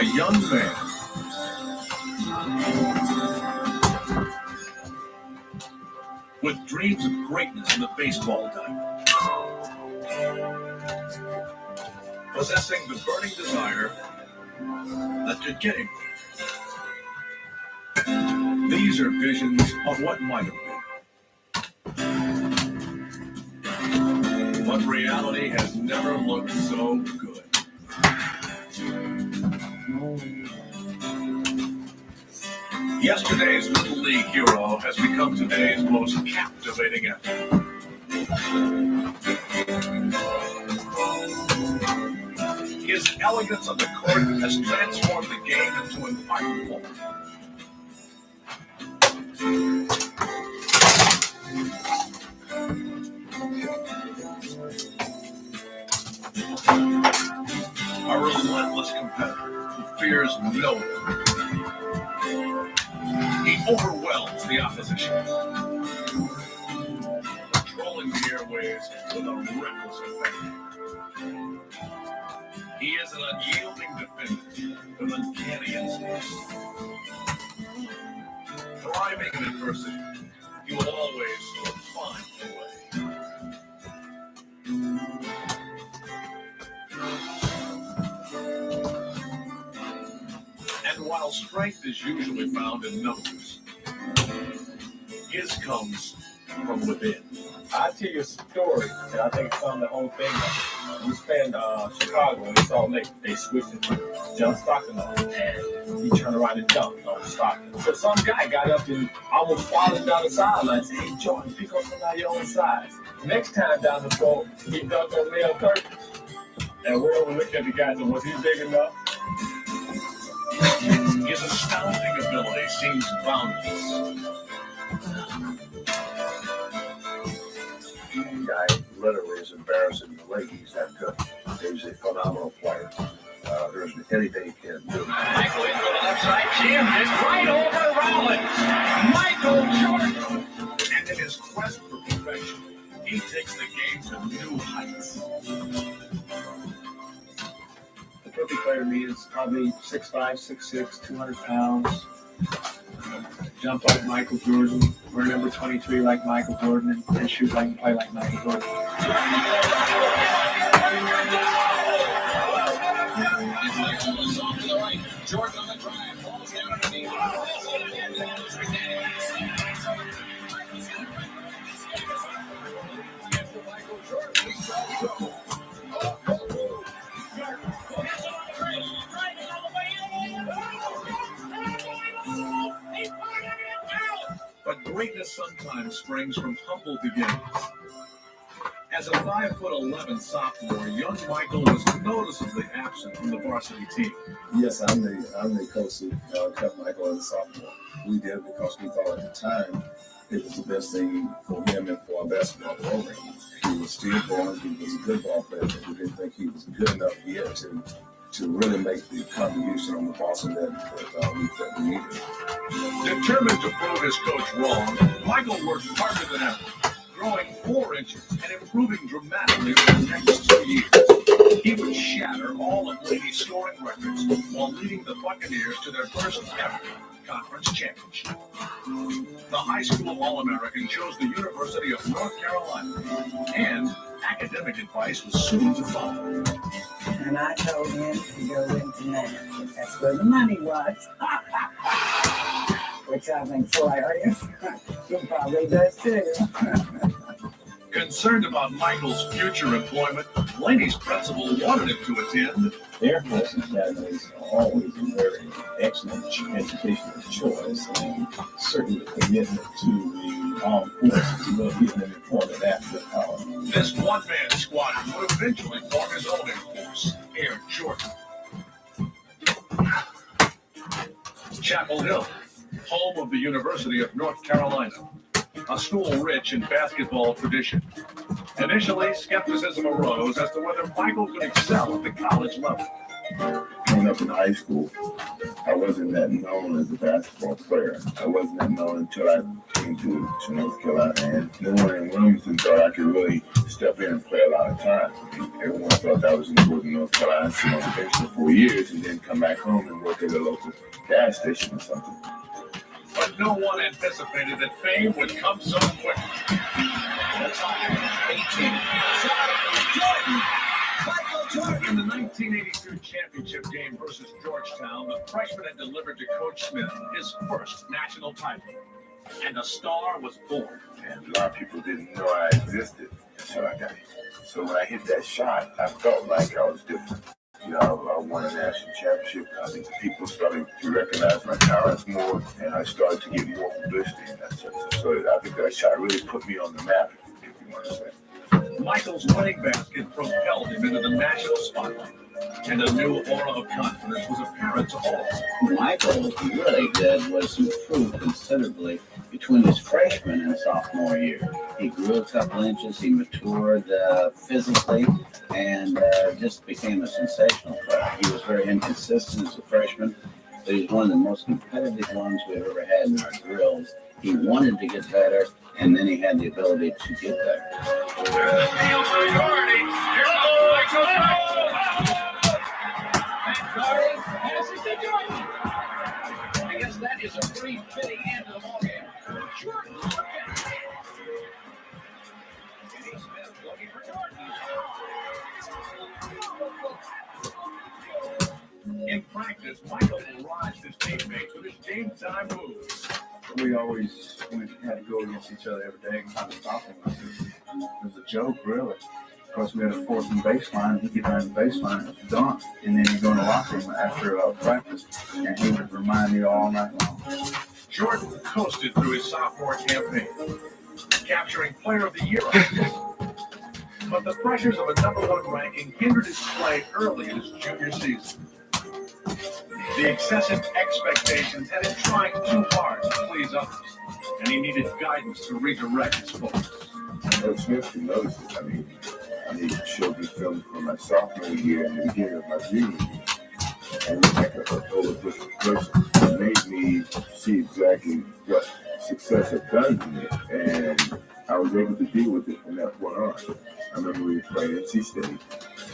a young man with dreams of greatness in the baseball diamond, possessing the burning desire that could get him there. These are visions of what might have been. But reality has never looked so good. Yesterday's Little League hero has become today's most captivating athlete. His elegance on the court has transformed the game into an art form. A relentless competitor who fears no one. He overwhelms the opposition, controlling the airwaves with a reckless abandon. He is an unyielding defender with uncanny instincts. Thriving in adversity, he will always find a way. And while strength is usually found in numbers, his comes from within. I'll tell you a story that I think sums the whole thing up. We spent Chicago and Salt Lake. They switched it to John Stockton and he turned around and dunked on Stockton. So some guy got up and almost followed down the sideline and said, "Hey, Jordan, pick up somebody your own size." Next time down the floor, he dunked on Mel Kirk. And we over looked at the guy and said, "Was he big enough?" His astounding ability seems boundless. The guy literally is embarrassing the way he's that good. He's a phenomenal player. There isn't anything he can't do. Michael into the left side, Jim is right over Rollins. Michael Jordan. And in his quest for perfection, he takes the game to new heights. The perfect player to me is probably 6'5", 6'6", 200 pounds. Jump like Michael Jordan, wear number 23 like Michael Jordan, and shoot like and play like Michael Jordan. Jordan on the drive, falls down underneath. But greatness sometimes springs from humble beginnings. As a 5'11" sophomore, young Michael was noticeably absent from the varsity team. Yes, I'm the coach who kept Michael as a sophomore. We did it because we thought at the time it was the best thing for him and for our basketball program. He was still born, he was a good ball player, but we didn't think he was good enough yet to really make the contribution on the Boston that we needed. Determined to prove his coach wrong, Michael worked harder than ever, growing 4 inches and improving dramatically over the next 2 years. He would shatter all of Lady's scoring records while leading the Buccaneers to their first ever conference championship. The high school All-American chose the University of North Carolina, and academic advice was soon to follow. And I told him to go into math. That's where the money was. Which I think's hilarious. He probably does too. Concerned about Michael's future employment, Laney's principal wanted him to attend Air Force Academy is always a very excellent educational choice, and certainly commitment to the armed forces will give him employment after college. This one-man squadron would eventually form his own Air Force, Air Jordan. Chapel Hill, home of the University of North Carolina, a school rich in basketball tradition. Initially, skepticism arose as to whether Michael could excel at the college level. Coming up in high school, I wasn't that known as a basketball player. I wasn't that known until I came to North Carolina, and no one in Wilmington thought I could really step in and play a lot of time. Everyone thought that was important in North Carolina, sit on the bench for 4 years, and then come back home and work at a local gas station or something. But no one anticipated that fame would come so quick. The time, 18. In the 1982 championship game versus Georgetown, the freshman had delivered to Coach Smith his first national title. And a star was born. And a lot of people didn't know I existed until I got here. So when I hit that shot, I felt like I was different. You know, I won a national championship. I think people started to recognize my talents more, and I started to get more publicity in that sense. So I think that shot really put me on the map, if you want to say. Michael's winning basket propelled him into the national spotlight, and a new aura of confidence was apparent to all. Michael, what he really did was improve considerably between his freshman and sophomore year. He grew a couple inches, he matured physically, and just became a sensational player. He was very inconsistent as a freshman, but he's one of the most competitive ones we've ever had in our drills. He wanted to get better, and then he had the ability to get better. I guess that is a pretty fitting end to the ballgame. Jordan, look at it. Kenny Smith looking for Jordan. In practice, Michael barraged his teammates with his game-time moves. We always had to go against each other every day and kind of stop him. It was a joke, really. Because we had a fourth and baseline, he'd get down the baseline and dunk, and then he'd go in the locker room after practice, and he would remind me all night long. Jordan coasted through his sophomore campaign, capturing Player of the Year. But the pressures of a #1 ranking hindered his play early in his junior season. The excessive expectations had him trying too hard to please others, and he needed guidance to redirect his focus. Coach Smith noticed it. I mean, he showed me film from my sophomore year and the beginning of my junior year. And he was like a totally different person. It made me see exactly what success had done to me, and I was able to deal with it from that point on. I remember we played NC State,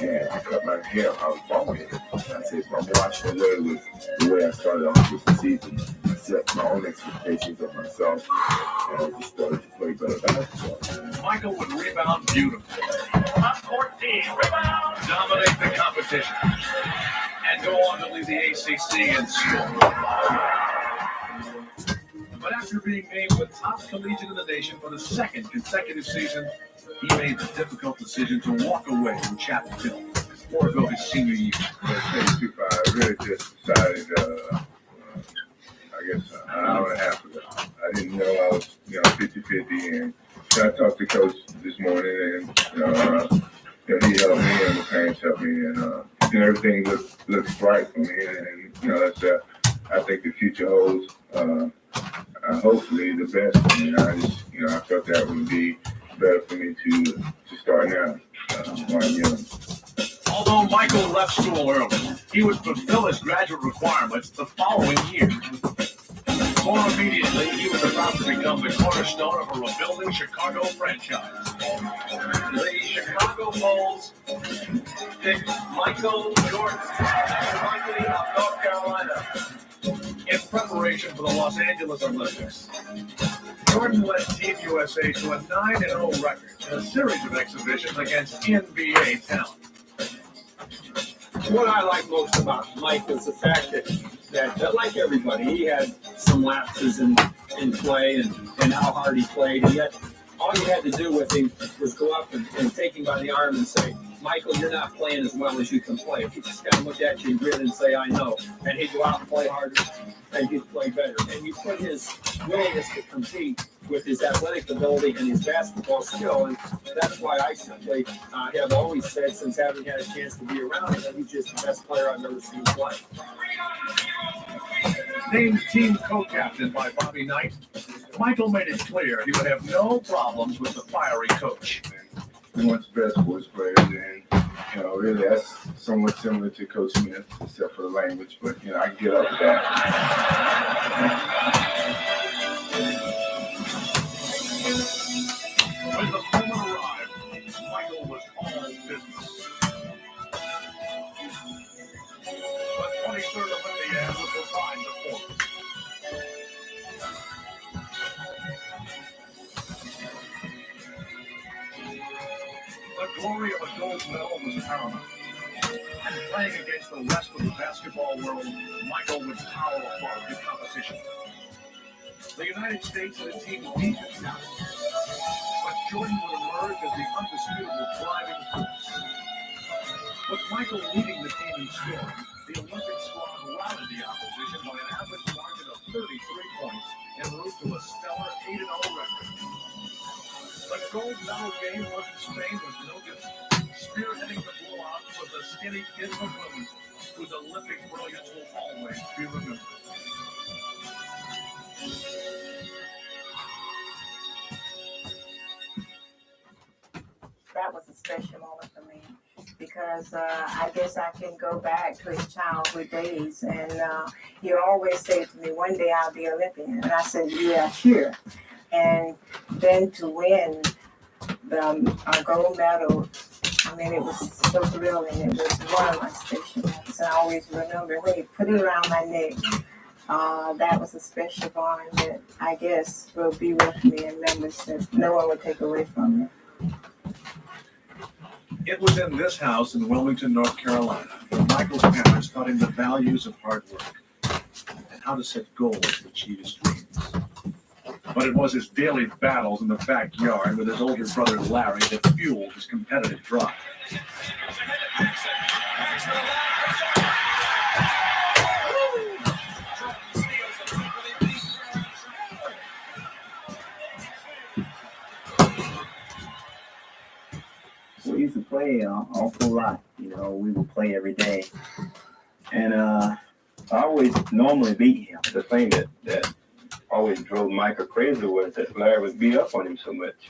and I cut my hair. I was bald headed. I said, if I'm watching away with the way I started off with the season, I set my own expectations of myself, and I just started to play better basketball. Michael would rebound beautifully. Top 14, rebound, dominate the competition, and go on to lead the ACC in scoring. But after being named the top collegiate in the nation for the second consecutive season, he made the difficult decision to walk away from Chapel Hill, forego his senior year. I really just decided, I guess, an hour and a half ago. I didn't know I was, 50-50, and so I talked to Coach this morning, and he helped me, and the parents helped me, and everything looks bright for me, and that's I think the future holds, hopefully the best for me. I just, I felt that would be better for me to start now while I'm young. Although Michael left school early, he would fulfill his graduate requirements the following year. More immediately, he was about to become the cornerstone of a rebuilding Chicago franchise. The Chicago Bulls picked Michael Jordan, University of North Carolina, in preparation for the Los Angeles Olympics. Jordan led Team USA to a 9-0 record in a series of exhibitions against NBA talent. What I like most about Mike was the fact that like everybody, he had some lapses in play and how hard he played. And yet, all you had to do with him was go up and take him by the arm and say, Michael, you're not playing as well as you can play. He just kind of looked at you and grin and say, I know. And he'd go out and play harder and he'd play better. And you put his willingness to compete with his athletic ability and his basketball skill. And that's why I simply have always said, since having had a chance to be around him, that he's just the best player I've ever seen play. Named team co-captain by Bobby Knight, Michael made it clear he would have no problems with the fiery coach. we what's best for his players, and really that's somewhat similar to Coach Smith, except for the language. But I can get up with that. When the moment arrived, Michael was all business. The 23rd Olympiad would provide the point. The glory of a gold medal was paramount. And playing against the rest of the basketball world, Michael would tower above the competition. The United States had a team deep in talent, but Jordan would emerge as the undisputable driving force. With Michael leading the team in scoring, the Olympic squad routed the opposition by an average margin of 33 points en route to a stellar 8-0 record. The gold medal game versus Spain was no different. Spearheading the blowout was the skinny kid from Wilmington, whose Olympic brilliance will always be remembered. That was a special moment for me because I guess I can go back to his childhood days. And he always said to me, one day I'll be Olympian. And I said, yeah, sure. And then to win the gold medal, I mean, it was so thrilling. It was one of my special moments. And I always remember when he put it around my neck. That was a special bond that I guess will be with me in memories that no one will take away from me. It was in this house in Wilmington, North Carolina, where Michael's parents taught him the values of hard work and how to set goals to achieve his dreams. But it was his daily battles in the backyard with his older brother Larry that fueled his competitive drive. We used to play an awful lot. We would play every day. And I always normally beat him. The thing that always drove Michael crazy was that Larry would beat up on him so much.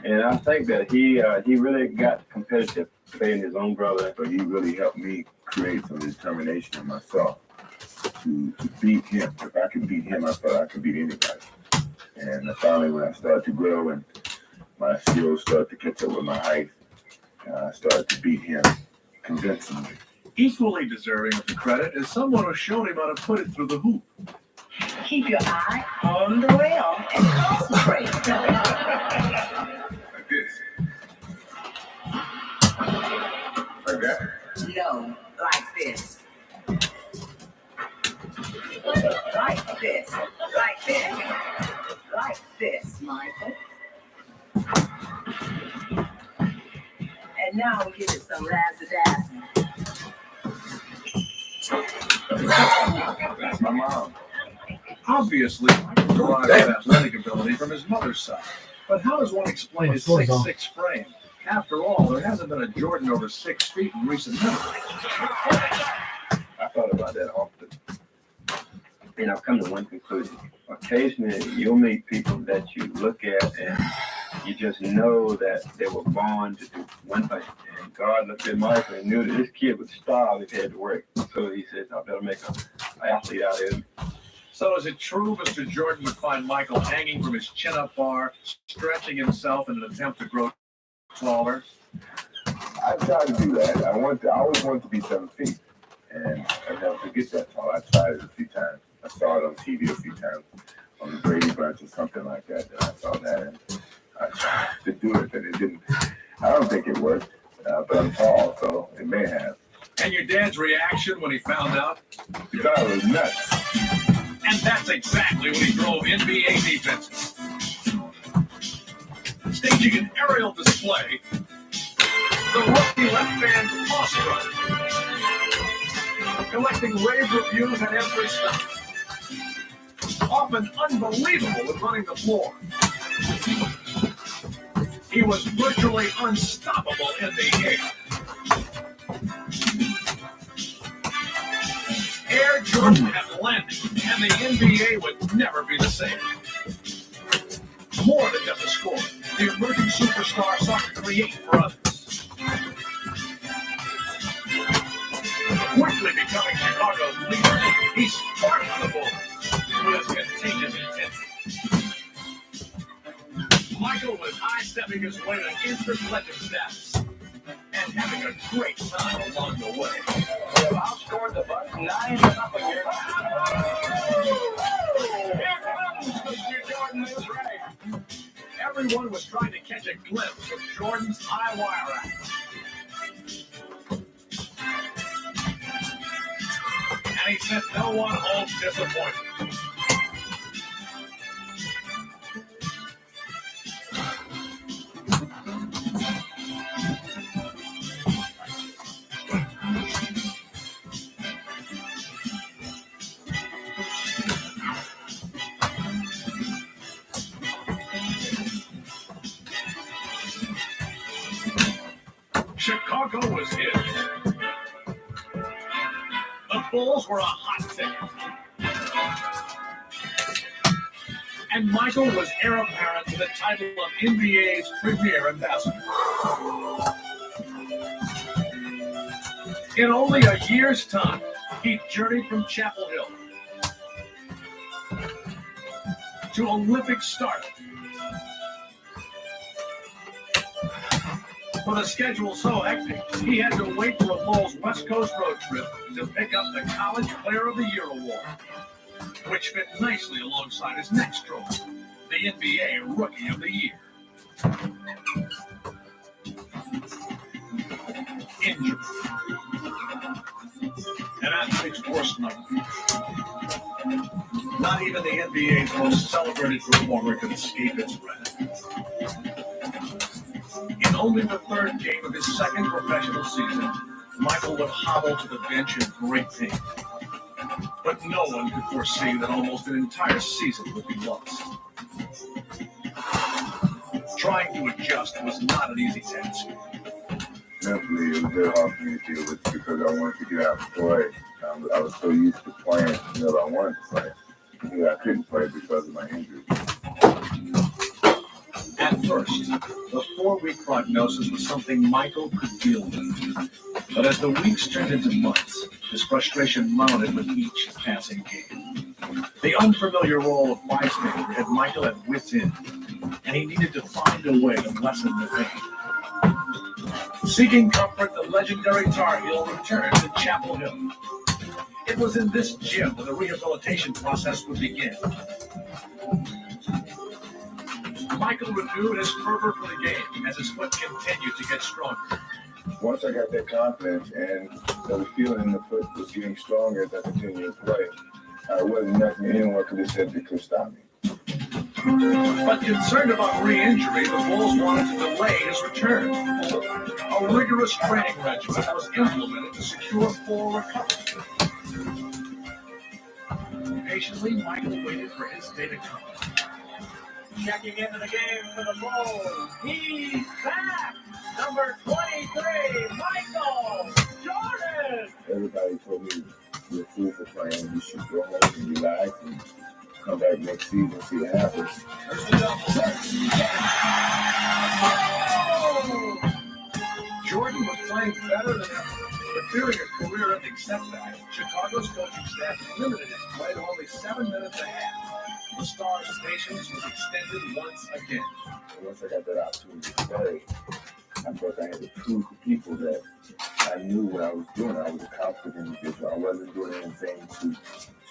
And I think that he really got competitive playing his own brother. But he really helped me create some determination in myself to beat him. If I could beat him, I thought I could beat anybody. And finally, when I started to grow and my skills started to catch up with my height, I started to beat him convincingly. Equally deserving of the credit is someone who showed him how to put it through the hoop. Keep your eye on the rail and concentrate. Like this. Like that. No, like this. Like this. Like this. Like this, Michael. And now we'll give it some razzle-dazzle. That's my mom. Obviously, Michael derived his athletic ability from his mother's side. But how does one explain his 6'6" frame? After all, there hasn't been a Jordan over 6 feet in recent memory. I thought about that often. And I've come to one conclusion. Occasionally, you'll meet people that you look at and you just know that they were born to do one thing. And God looked at Michael and knew that this kid would starve if he had to work. So he said, I better make an athlete out of him. So is it true Mr. Jordan would find Michael hanging from his chin-up bar, stretching himself in an attempt to grow taller? I tried to do that. I always wanted to be 7 feet. And I never could get that tall. I tried it a few times. I saw it on TV a few times, on the Brady Bunch or something like that. And I saw that and I tried to do it, but it didn't. I don't think it worked, but I'm tall, so it may have. And your dad's reaction when he found out? He thought I was nuts. And that's exactly when he drove NBA defenses. Staging an aerial display, the rookie left band awestruck, collecting rave reviews at every stop. Often unbelievable with running the floor. He was virtually unstoppable in the air. Air Jordan had landed, and the NBA would never be the same. More than just a score. the emerging superstar sought to create for others. Quickly becoming Chicago's leader, he sparked the Bulls with his contagious intensity. Michael was high-stepping his way to instant legend status and having a great time along the way. They have outscored the Bucks 9-0 here. Here comes Mr. Jordan is right. Everyone was trying to catch a glimpse of Jordan's high wire act. And he sent no one home disappointed. Chicago was his. The Bulls were a hot ticket. And Michael was heir apparent to the title of NBA's premier ambassador. In only a year's time, he journeyed from Chapel Hill to Olympic stardom. With a schedule so hectic, he had to wait for a Bulls West Coast road trip to pick up the College Player of the Year award, which fit nicely alongside his next trophy, the NBA Rookie of the Year. Injury. An athlete's worst nightmare. Not even the NBA's most celebrated performer could escape its wrath. In only the third game of his second professional season, Michael would hobble to the bench in great pain. But no one could foresee that almost an entire season would be lost. Trying to adjust was not an easy task. Mentally, it was very hard for me to deal with because I wanted to get out and play. I was so used to playing, I wanted to play. I couldn't play because of my injury. At first, the 4-week prognosis was something Michael could deal with. But as the weeks turned into months, his frustration mounted with each passing game. The unfamiliar role of bystander had Michael at wit's end, and he needed to find a way to lessen the pain. Seeking comfort, the legendary Tar Heel returned to Chapel Hill. It was in this gym where the rehabilitation process would begin. Michael renewed his fervor for the game as his foot continued to get stronger. Once I got that confidence and the feeling in the foot was getting stronger as I continued to play, I wasn't nothing anyone could have said that could stop me. But concerned about re-injury, the Bulls wanted to delay his return. A rigorous training regimen was implemented to secure full recovery. Patiently, Michael waited for his day to come. Checking into the game for the Bulls. He's back! Number 23, Michael Jordan! Everybody told me, you're a fool for playing. You should go home and relax and come back next season and see what happens. Jordan was playing better than ever, but fearing a career-ending setback, Chicago's coaching staff limited his play to only 7 minutes a half. The Stars' patience was extended once again. Once I got that opportunity to play, I thought I had to prove to people that I knew what I was doing. I was a confident individual. I wasn't doing anything to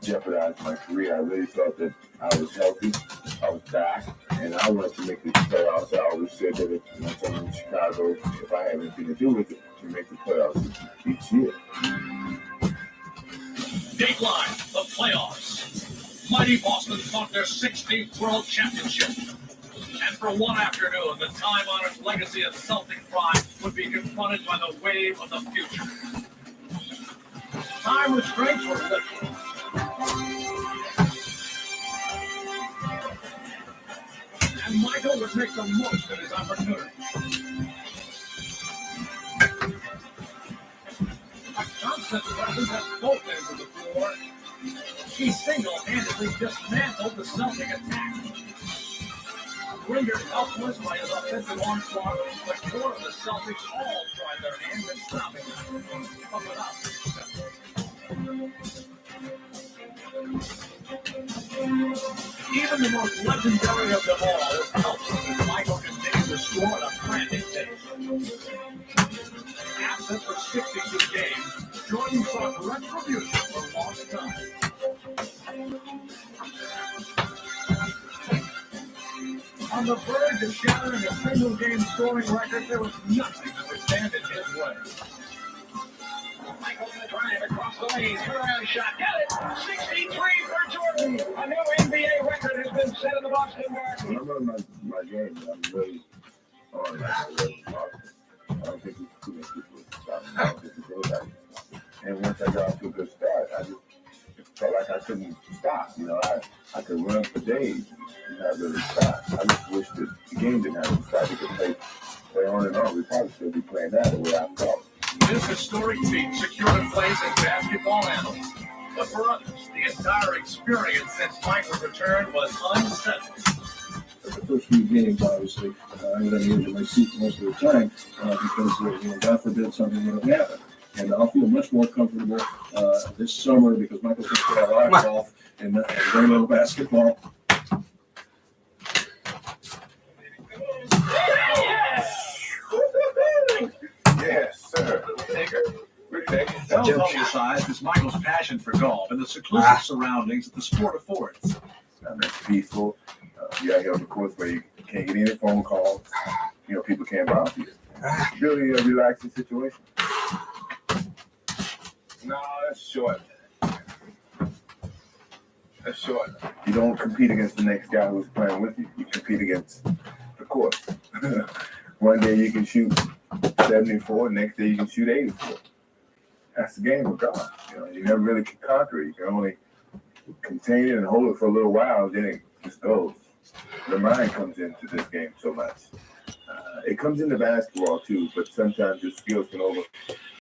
jeopardize my career. I really felt that I was healthy, I was back, and I wanted to make the playoffs. I always said that if I'm in Chicago, if I had anything to do with it, to make the playoffs each year. Dateline, the playoffs. Mighty Boston fought their 16th World Championship. And for one afternoon, the time-honored legacy of Celtic pride would be confronted by the wave of the future. Time restraints were lifted. And Michael would make the most of his opportunity. A constant presence at both ends of the floor, he single-handedly dismantled the Celtic attack. rendered helpless by his offensive onslaught, but four of the Celtics all tried their hand at stopping him, but without success. Even the most legendary of them all is helpless as Michael continued to score at a frantic pace. Absent for 62 games, Jordan sought retribution for lost time. On the verge of shattering a single-game scoring record, there was nothing that would stand in his way. Michael the drive across the lane, turnaround shot, got it! 63 for Jordan! A new NBA record has been set in the Boston Garden. When I'm running my game, I'm really on like I don't think it's too many people would stop me. I don't think it's anybody. And once I got off to a good start, I just felt like I couldn't stop. You know, I could run for days and not really stop. I just wish that the game didn't have to stop. We could play on and on. We'd probably still be playing that the way I felt. This historic feat secured a place in basketball annals. But for others, the entire experience since Michael's return was unsettling. The first few games, obviously, I was able to my seat most of the time because, God forbid something would have happened. And I'll feel much more comfortable this summer because Michael's going to play a lot of golf and very little basketball. Yes, sir. Well publicized is Michael's passion for golf and the seclusive surroundings that the sport affords. It's peaceful. You're out here on the course where you can't get any phone calls. You know, people can't bother you. It's really a relaxing situation. No, that's short. That's short. You don't compete against the next guy who's playing with you. You compete against the course. One day you can shoot 74, next day you can shoot 84. That's the game of golf. You know, you never really can conquer it. You can only contain it and hold it for a little while, then it just goes. The mind comes into this game so much. It comes into basketball too, but sometimes your skills can